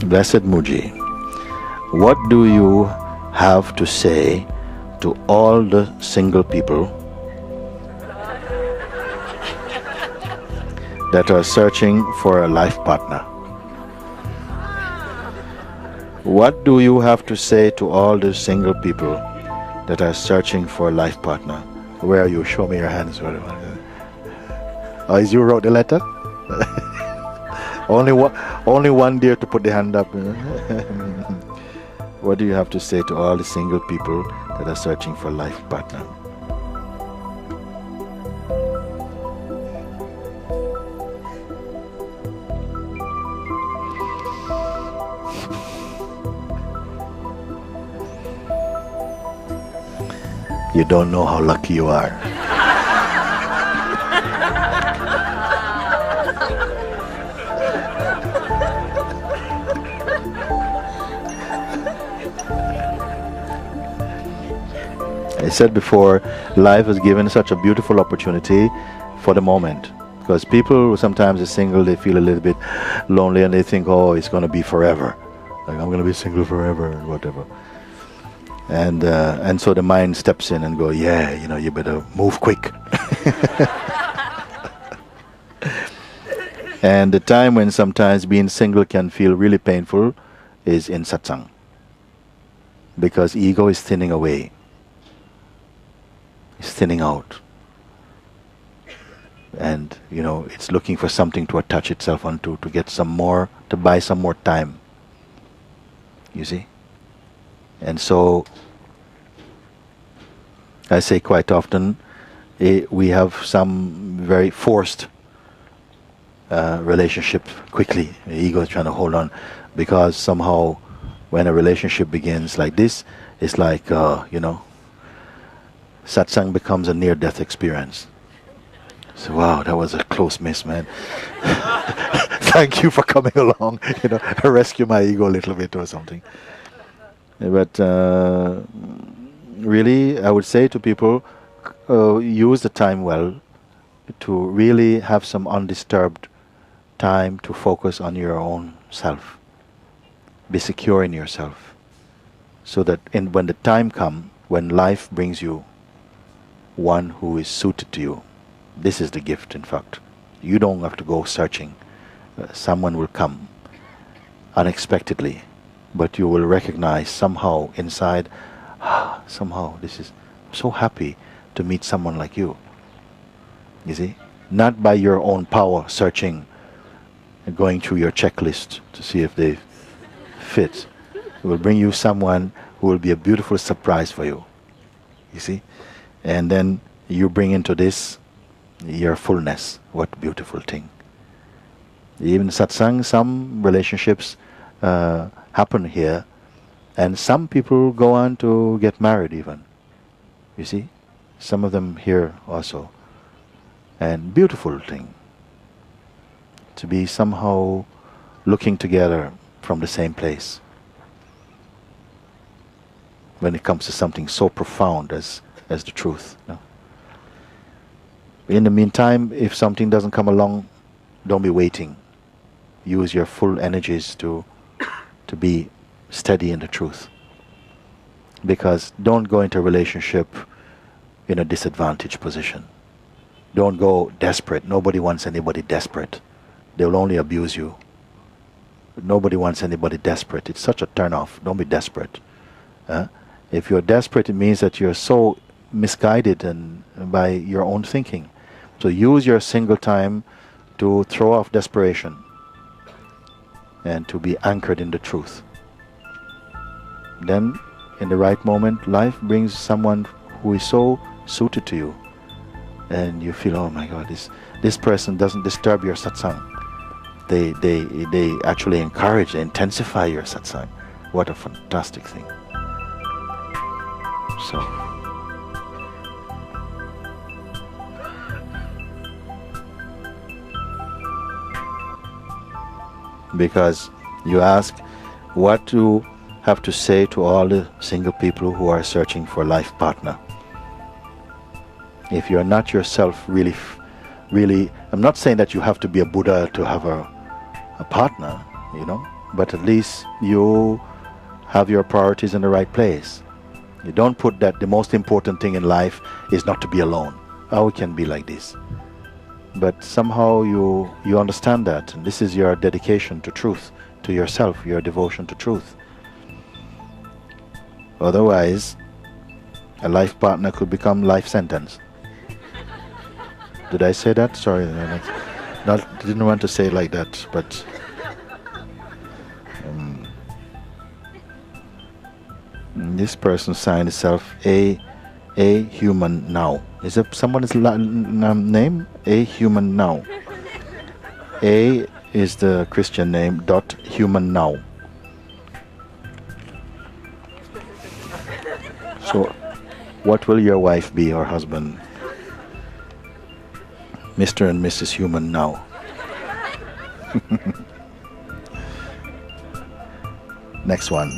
Blessed Mooji, what do you have to say to all the single people that are searching for a life partner? What do you have to say to all the single people that are searching for a life partner? Where are you? Show me your hands. Oh, is you wrote the letter? Only one dare to put the hand up. What do you have to say to all the single people that are searching for a life partner? You don't know how lucky you are. I said before, life has given such a beautiful opportunity for the moment. Because people who sometimes are single, they feel a little bit lonely and they think, oh, it's going to be forever. Like, I'm going to be single forever or whatever. And so the mind steps in and go, yeah, you know, you better move quick. And the time when sometimes being single can feel really painful is in satsang. Because ego is thinning away. It's thinning out. And, you know, it's looking for something to attach itself onto, to get some more, to buy some more time. You see? And so, I say quite often, we have some very forced relationship quickly. The ego is trying to hold on, because somehow when a relationship begins like this, it's like, you know, satsang becomes a near-death experience. So, wow, that was a close miss, man. Thank you for coming along, you know, rescue my ego a little bit or something. But really, I would say to people, use the time well to really have some undisturbed time to focus on your own self. Be secure in yourself. So that when the time comes, when life brings you one who is suited to you, this is the gift, in fact. You don't have to go searching. Someone will come unexpectedly. But you will recognize somehow inside, somehow I'm so happy to meet someone like you. You see? Not by your own power searching and going through your checklist to see if they fit. It will bring you someone who will be a beautiful surprise for you. You see? And then you bring into this your fullness. What a beautiful thing. Even satsang, some relationships happen here, and some people go on to get married even. You see? Some of them here also. And beautiful thing. To be somehow looking together from the same place. When it comes to something so profound as the truth. No? In the meantime, if something doesn't come along, don't be waiting. Use your full energies to be steady in the truth. Because don't go into a relationship in a disadvantaged position. Don't go desperate. Nobody wants anybody desperate. They will only abuse you. Nobody wants anybody desperate. It's such a turn-off. Don't be desperate. If you're desperate, it means that you're so misguided and by your own thinking. So use your single time to throw off desperation and to be anchored in the truth. Then, in the right moment, life brings someone who is so suited to you, and you feel, oh my God, this person doesn't disturb your satsang. They actually encourage, intensify your satsang. What a fantastic thing. So, because you ask, what do you have to say to all the single people who are searching for a life partner? If you're not yourself really, I'm not saying that you have to be a Buddha to have a partner, you know, but at least you have your priorities in the right place. You don't put that the most important thing in life is not to be alone. How it can be like this? But somehow you understand that, and this is your dedication to truth, to yourself, your devotion to truth. Otherwise, a life partner could become life sentence. Did I say that? Sorry, didn't want to say it like that, but this person signed itself a human now. Is it someone's name? A human now. A is the Christian name, dot human now. So, what will your wife be or husband? Mr. and Mrs. Human now. Next one.